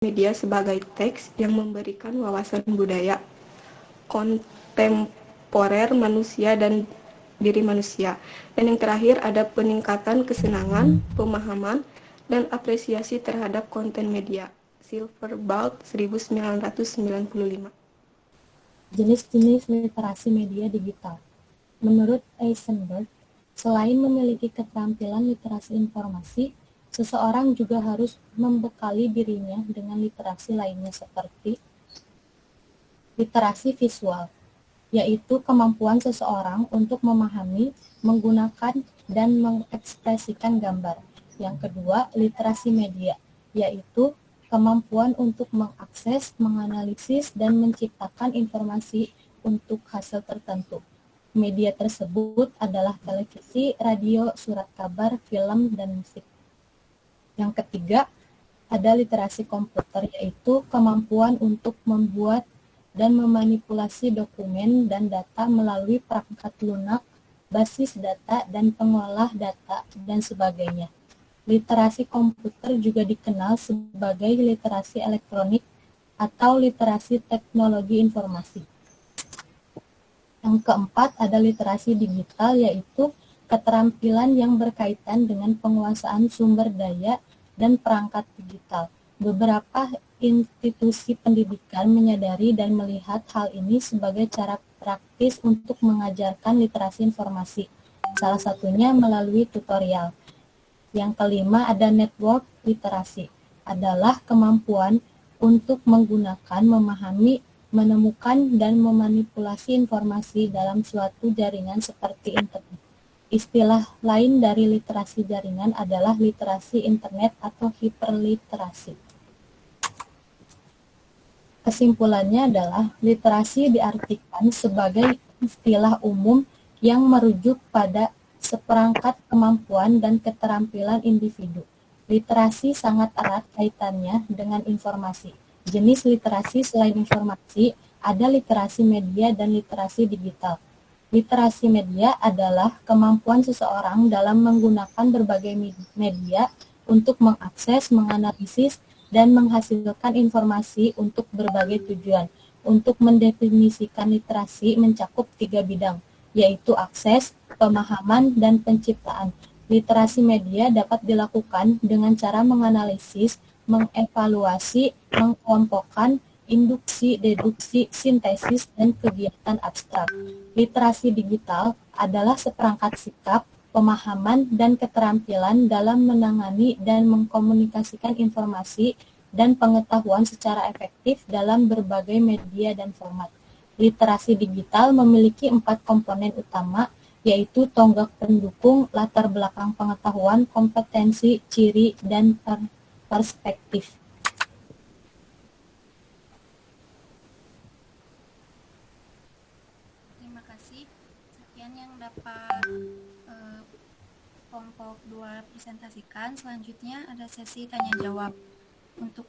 media sebagai teks yang memberikan wawasan budaya kontemporer manusia dan diri manusia. Dan yang terakhir ada peningkatan kesenangan, pemahaman, dan apresiasi terhadap konten media. Silverberg 1995. Jenis-jenis literasi media digital. Menurut Eisenberg, selain memiliki keterampilan literasi informasi, seseorang juga harus membekali dirinya dengan literasi lainnya seperti literasi visual, yaitu kemampuan seseorang untuk memahami, menggunakan, dan mengekspresikan gambar. Yang kedua, literasi media, yaitu kemampuan untuk mengakses, menganalisis, dan menciptakan informasi untuk hasil tertentu. Media tersebut adalah televisi, radio, surat kabar, film, dan musik. Yang ketiga, ada literasi komputer, yaitu kemampuan untuk membuat dan memanipulasi dokumen dan data melalui perangkat lunak, basis data, dan pengolah data, dan sebagainya. Literasi komputer juga dikenal sebagai literasi elektronik atau literasi teknologi informasi. Yang keempat, ada literasi digital, yaitu keterampilan yang berkaitan dengan penguasaan sumber daya dan perangkat digital. Beberapa institusi pendidikan menyadari dan melihat hal ini sebagai cara praktis untuk mengajarkan literasi informasi, salah satunya melalui tutorial. Yang kelima, ada network literasi, adalah kemampuan untuk menggunakan, memahami, menemukan, dan memanipulasi informasi dalam suatu jaringan seperti internet. Istilah lain dari literasi jaringan adalah literasi internet atau hiperliterasi. Kesimpulannya adalah literasi diartikan sebagai istilah umum yang merujuk pada seperangkat kemampuan dan keterampilan individu. Literasi sangat erat kaitannya dengan informasi. Jenis literasi selain informasi ada literasi media dan literasi digital. Literasi media adalah kemampuan seseorang dalam menggunakan berbagai media untuk mengakses, menganalisis, dan menghasilkan informasi untuk berbagai tujuan. Untuk mendefinisikan literasi mencakup 3 bidang, yaitu akses, pemahaman, dan penciptaan. Literasi media dapat dilakukan dengan cara menganalisis, mengevaluasi, mengkelompokkan, induksi, deduksi, sintesis, dan kegiatan abstrak. Literasi digital adalah seperangkat sikap, pemahaman, dan keterampilan dalam menangani dan mengkomunikasikan informasi dan pengetahuan secara efektif dalam berbagai media dan format. Literasi digital memiliki 4 komponen utama, yaitu tonggak pendukung, latar belakang pengetahuan, kompetensi, ciri, dan perspektif. Terima kasih. Sekian yang dapat kelompok 2 presentasikan. Selanjutnya ada sesi tanya jawab. Untuk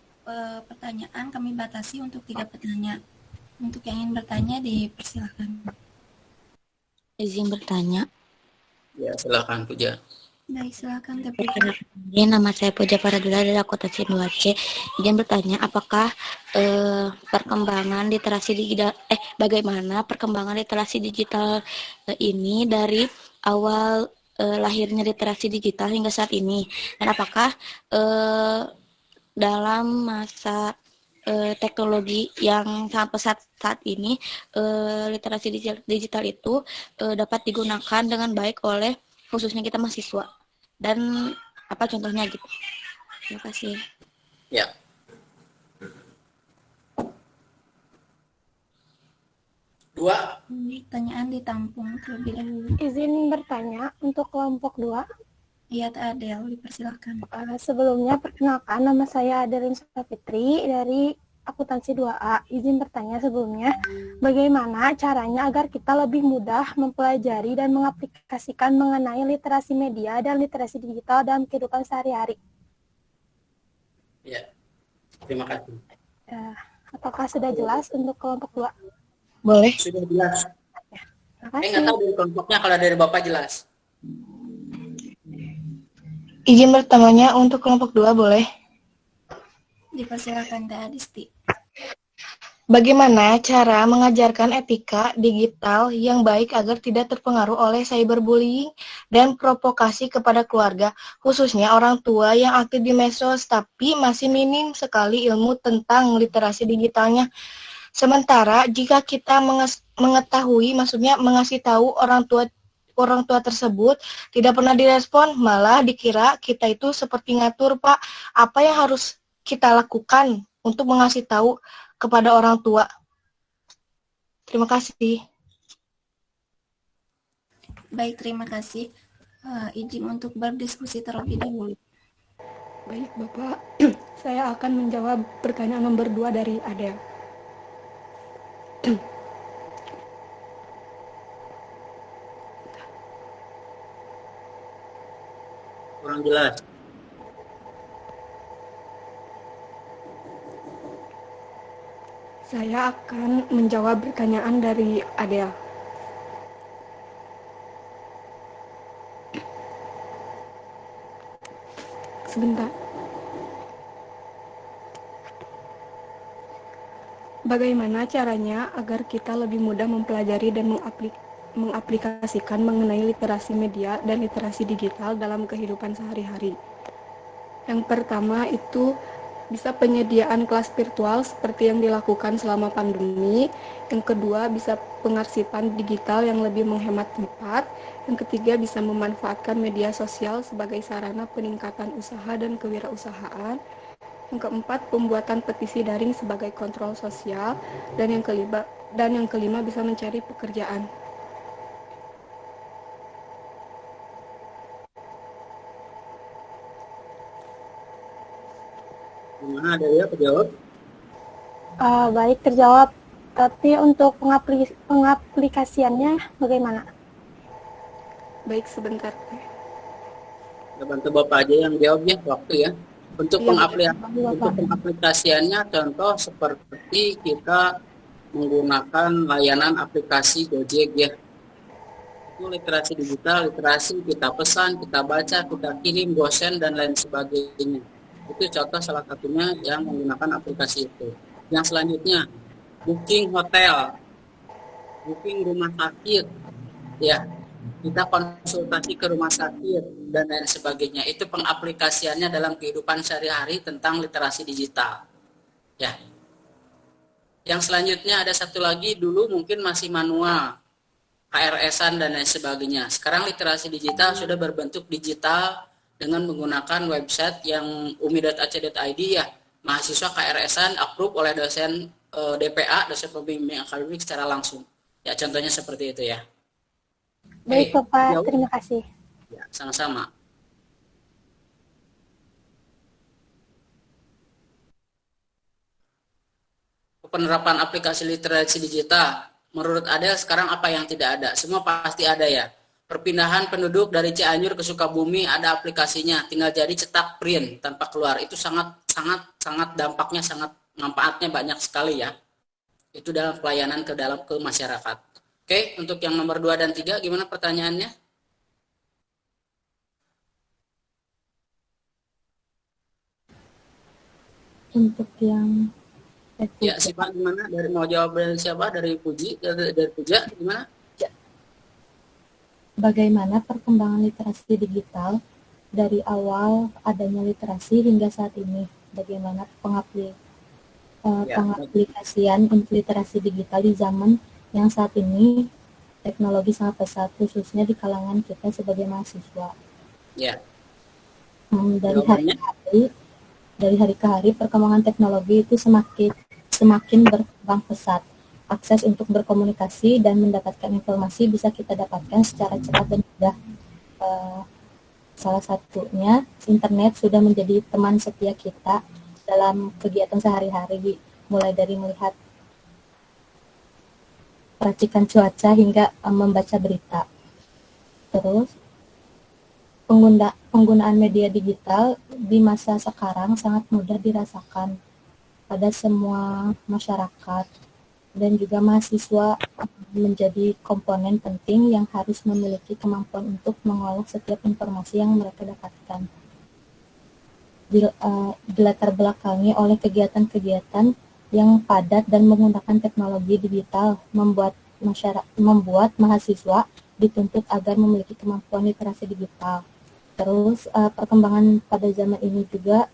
pertanyaan kami batasi untuk 3 pertanyaan. Untuk yang ingin bertanya dipersilakan. Izin bertanya. Ya, silakan Puja. Baik, silakan Teh. Nama saya Puja Paradula dari akuntansi 2C. Izin bertanya, apakah perkembangan literasi digital bagaimana perkembangan literasi digital ini dari awal lahirnya literasi digital hingga saat ini, dan apakah dalam masa teknologi yang sangat pesat saat ini literasi digital itu dapat digunakan dengan baik oleh khususnya kita mahasiswa, dan apa contohnya gitu. Terima kasih. Ya. Dua. Pertanyaan ditampung terlebih dahulu. Izin bertanya untuk kelompok 2. Iya, Teh Adel, dipersilakan. Sebelumnya perkenalkan, nama saya Adelin Sapitri dari akuntansi 2A. Izin bertanya sebelumnya, bagaimana caranya agar kita lebih mudah mempelajari dan mengaplikasikan mengenai literasi media dan literasi digital dalam kehidupan sehari-hari? Ya, terima kasih. Apakah sudah jelas untuk kelompok 2? Boleh. Sudah jelas. Makasih. Nggak tahu dari kelompoknya, kalau dari Bapak jelas. Izin bertanya untuk kelompok 2 boleh? Dipersilakan Kak Adisti. Bagaimana cara mengajarkan etika digital yang baik agar tidak terpengaruh oleh cyberbullying dan provokasi kepada keluarga, khususnya orang tua yang aktif di medsos tapi masih minim sekali ilmu tentang literasi digitalnya. Sementara jika kita mengetahui, maksudnya mengasih tahu orang tua tersebut tidak pernah direspon, malah dikira kita itu seperti ngatur, Pak, apa yang harus kita lakukan untuk mengasih tahu kepada orang tua. Terima kasih. Baik, terima kasih. Izin untuk berdiskusi terlebih dahulu. Baik, Bapak. Saya akan menjawab pertanyaan nomor 2 dari Adel. Kurang jelas. Saya akan menjawab pertanyaan dari Adel. Sebentar. Bagaimana caranya agar kita lebih mudah mempelajari dan mengaplikasikan mengenai literasi media dan literasi digital dalam kehidupan sehari-hari? Yang pertama itu bisa penyediaan kelas virtual seperti yang dilakukan selama pandemi. Yang kedua, bisa pengarsipan digital yang lebih menghemat tempat. Yang ketiga, bisa memanfaatkan media sosial sebagai sarana peningkatan usaha dan kewirausahaan. Yang keempat, pembuatan petisi daring sebagai kontrol sosial. Dan yang kelima bisa mencari pekerjaan. Gimana Adelia menjawab? Baik, terjawab. Tapi untuk pengaplikasiannya bagaimana? Baik, sebentar. Kita bantu Bapak aja yang jawab ya, waktu ya. Untuk pengaplikasiannya, contoh seperti kita menggunakan layanan aplikasi Gojek ya. Itu literasi digital, literasi kita pesan, kita baca, kita kirim, dosen, dan lain sebagainya. Itu contoh salah satunya yang menggunakan aplikasi itu. Yang selanjutnya, booking hotel, booking rumah sakit, ya, kita konsultasi ke rumah sakit dan lain sebagainya. Itu pengaplikasiannya dalam kehidupan sehari-hari tentang literasi digital. Ya. Yang selanjutnya ada satu lagi, dulu mungkin masih manual, KRS-an dan lain sebagainya. Sekarang literasi digital sudah berbentuk digital dengan menggunakan website yang umi.ac.id ya. Mahasiswa KRS-an approve oleh dosen DPA, dosen pembimbing akademik secara langsung. Ya, contohnya seperti itu ya. Baik, Bapak, terima kasih. Ya, sama-sama. Penerapan aplikasi literasi digital, menurut Adel sekarang apa yang tidak ada? Semua pasti ada ya. Perpindahan penduduk dari Cianjur ke Sukabumi ada aplikasinya, tinggal jadi cetak print tanpa keluar. Itu sangat dampaknya, sangat manfaatnya banyak sekali ya. Itu dalam pelayanan ke masyarakat. Oke, untuk yang nomor 2 dan 3 gimana pertanyaannya? Untuk yang Ya, siapa gimana? Mau jawab dari siapa? Dari Puji, dari Puja gimana? bagaimana perkembangan literasi digital dari awal adanya literasi hingga saat ini? Bagaimana pengaplikasian literasi digital di zaman yang saat ini teknologi sangat pesat, khususnya di kalangan kita sebagai mahasiswa. Ya. Dari hari ke hari perkembangan teknologi itu semakin berkembang pesat. Akses untuk berkomunikasi dan mendapatkan informasi bisa kita dapatkan secara cepat dan mudah. Salah satunya, internet sudah menjadi teman setia kita dalam kegiatan sehari-hari, mulai dari melihat peracikan cuaca hingga membaca berita. Terus, penggunaan media digital di masa sekarang sangat mudah dirasakan pada semua masyarakat, dan juga mahasiswa menjadi komponen penting yang harus memiliki kemampuan untuk mengolah setiap informasi yang mereka dapatkan. dilatar belakangi oleh kegiatan-kegiatan yang padat dan menggunakan teknologi digital, membuat mahasiswa dituntut agar memiliki kemampuan literasi digital. Terus perkembangan pada zaman ini juga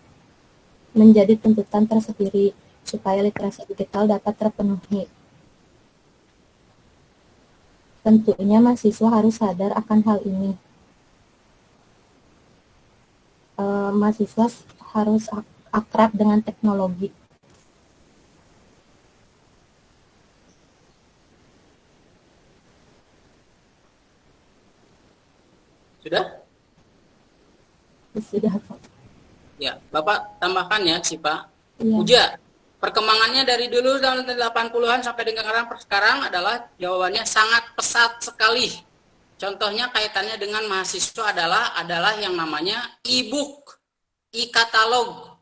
menjadi tuntutan tersendiri supaya literasi digital dapat terpenuhi. Tentunya mahasiswa harus sadar akan hal ini. Mahasiswa harus akrab dengan teknologi. Sudah? Sudah, Pak. Ya, Bapak tambahkan ya, Sipa. Iya. Uja, perkembangannya dari dulu tahun 80-an sampai dengan sekarang adalah jawabannya sangat pesat sekali. Contohnya kaitannya dengan mahasiswa adalah yang namanya e-book, e-katalog.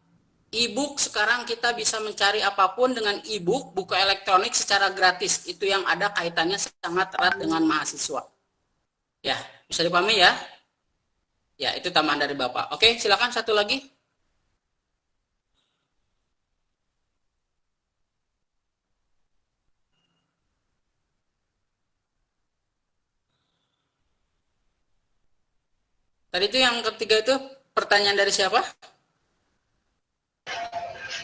E-book sekarang kita bisa mencari apapun dengan e-book, buku elektronik secara gratis. Itu yang ada kaitannya sangat erat dengan mahasiswa. Ya, bisa dipahami ya? Ya, itu tambahan dari Bapak. Oke, silakan satu lagi. Tadi itu yang ketiga itu pertanyaan dari siapa?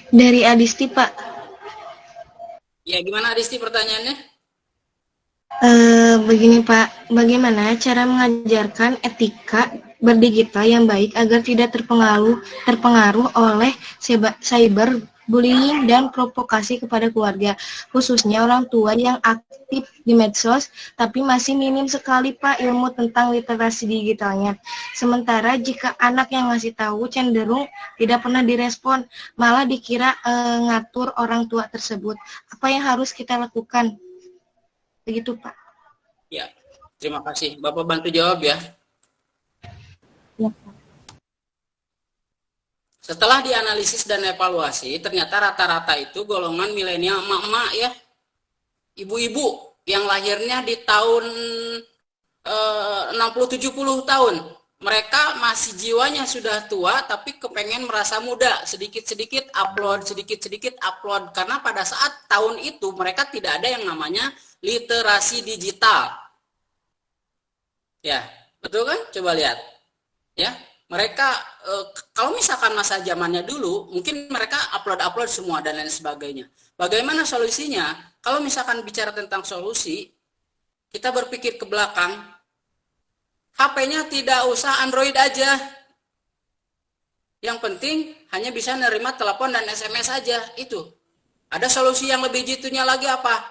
Dari Adisti, Pak. Ya, gimana Adisti pertanyaannya? Begini Pak, bagaimana cara mengajarkan etika berdigital yang baik agar tidak terpengaruh oleh cyberbullying dan provokasi kepada keluarga, khususnya orang tua yang aktif di medsos, tapi masih minim sekali Pak ilmu tentang literasi digitalnya. Sementara jika anak yang ngasih tahu cenderung tidak pernah direspon, malah dikira ngatur orang tua tersebut. Apa yang harus kita lakukan? Begitu Pak. Ya, terima kasih. Bapak bantu jawab ya. Ya, Pak. Setelah dianalisis dan evaluasi, ternyata rata-rata itu golongan milenial emak-emak ya. Ibu-ibu yang lahirnya di tahun 60-70 tahun. Mereka masih jiwanya sudah tua tapi kepengen merasa muda. Sedikit-sedikit upload. Karena pada saat tahun itu mereka tidak ada yang namanya literasi digital. Ya, betul kan? Coba lihat. Ya, mereka kalau misalkan masa zamannya dulu, mungkin mereka upload semua dan lain sebagainya. Bagaimana solusinya? Kalau misalkan bicara tentang solusi, kita berpikir ke belakang. HP-nya tidak usah Android aja. Yang penting hanya bisa nerima telepon dan SMS saja. Itu. Ada solusi yang lebih jitunya lagi apa?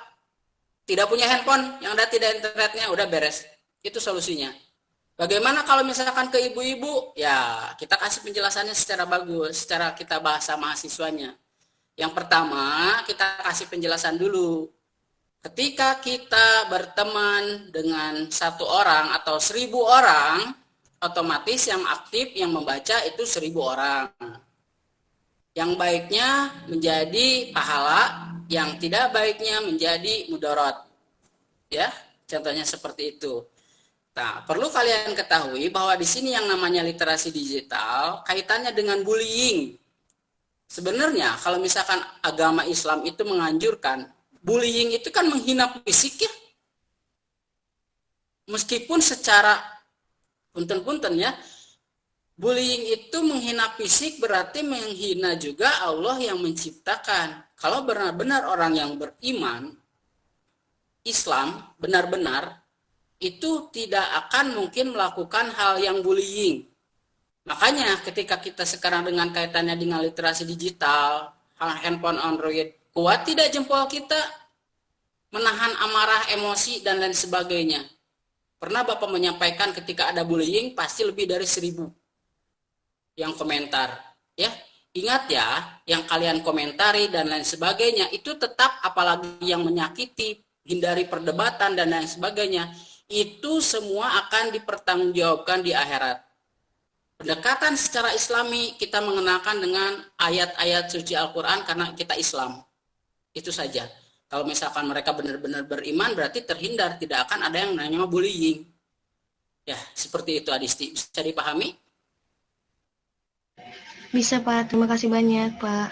Tidak punya handphone, yang ada tidak internetnya, udah beres. Itu solusinya. Bagaimana kalau misalkan ke ibu-ibu? Ya, kita kasih penjelasannya secara bagus, secara kita bahasa mahasiswanya. Yang pertama, kita kasih penjelasan dulu. Ketika kita berteman dengan 1 orang atau 1000 orang, otomatis yang aktif, yang membaca itu 1000 orang. Yang baiknya menjadi pahala, yang tidak baiknya menjadi mudarat. Ya, contohnya seperti itu. Nah, perlu kalian ketahui bahwa di sini yang namanya literasi digital kaitannya dengan bullying. Sebenarnya kalau misalkan agama Islam itu menganjurkan, bullying itu kan menghina fisik ya. Meskipun secara punten-punten ya, bullying itu menghina fisik berarti menghina juga Allah yang menciptakan. Kalau benar-benar orang yang beriman, Islam, benar-benar, itu tidak akan mungkin melakukan hal yang bullying. Makanya ketika kita sekarang dengan kaitannya dengan literasi digital, handphone Android, kuat tidak jempol kita menahan amarah, emosi, dan lain sebagainya. Pernah Bapak menyampaikan ketika ada bullying, pasti lebih dari 1000 yang komentar. Ya, ingat ya, yang kalian komentari dan lain sebagainya, itu tetap apalagi yang menyakiti, hindari perdebatan dan lain sebagainya, itu semua akan dipertanggungjawabkan di akhirat. Pendekatan secara Islami kita mengenakan dengan ayat-ayat suci Al-Quran karena kita Islam. Itu saja. Kalau misalkan mereka benar-benar beriman berarti terhindar, tidak akan ada yang namanya bullying. Ya, seperti itu Adisti. Bisa dipahami? Bisa Pak, terima kasih banyak Pak.